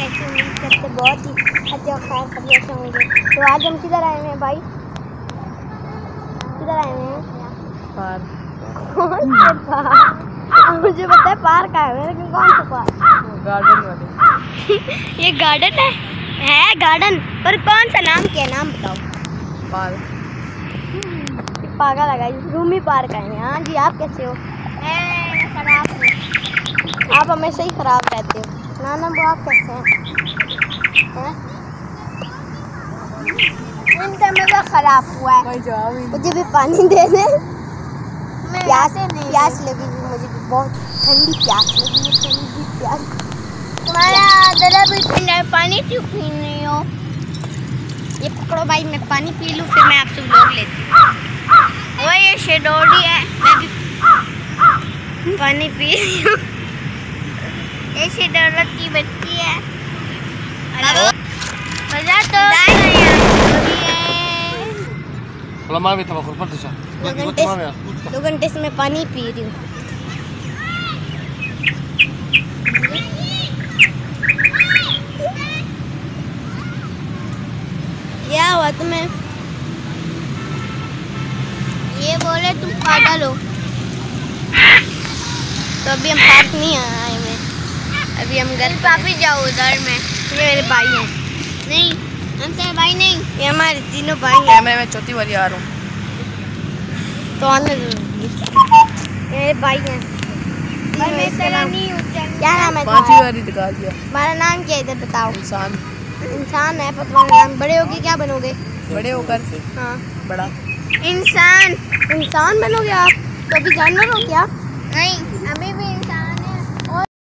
ऐसी उम्मीद करते बहुत ही अच्छे और खैर खैरियत से होंगे। तो आज हम किधर आए हैं भाई? किधर आए हैं? पार्क। कौन से पार्क? मुझे पता है पार्क आए हैं, लेकिन कौन सा पार्क? गार्डन वाले। ये गार्डन है गार्डन, पर कौन सा नाम क्या है? नाम बताओ। पार्क। पागल लगा, रूमी पार्क आए हैं। हाँ जी, आप कैसे हो? मैं खराब हूँ। आप हमेशा ही खराब रहते हो। नाना वो आप कैसे हैं? इनका मेरा खराब हुआ है। मुझे भी पानी दे दे। प्यास लगी भी, मुझे भी बहुत ठंडी प्यास लगी है, ठंडी प्यास। तुम्हारा दादा भी ठंडा पानी क्यों पी रही हो? ये पकड़ो भाई, मैं पानी पी लूँ फिर मैं आपसे ब्लॉग लेती हूँ। वो ये शेडोडी है, मैं भी पानी पी रही हूँ। ये शेडोडी की बच्ची है। मजा तो दो घंटे से मैं पानी पी रही हूँ। क्या हुआ तुम्हें? ये बोले तुम पागल हो। तो अभी हम पार्क नहीं आए हैं, अभी हम घर पापी जाओ उधर में। ये मेरे भाई हैं। नहीं, हम तेरे भाई नहीं, ये हमारे तीनों भाई हैं। मैं चौथी बारी आ रहा हूँ तो आने दो। ये मेरे भाई हैं। क्या नाम है? पांचवी बारी दिखा दिया। हमारा नाम क्या है इधर बताओ? इंसान। इंसान है, पर तुम्हारा नाम बड़े होके क्या बनोगे? बड़े होकर हाँ, बड़ा इंसान। इंसान बनोगे आप? तो अभी जानवर हो क्या? नहीं, अभी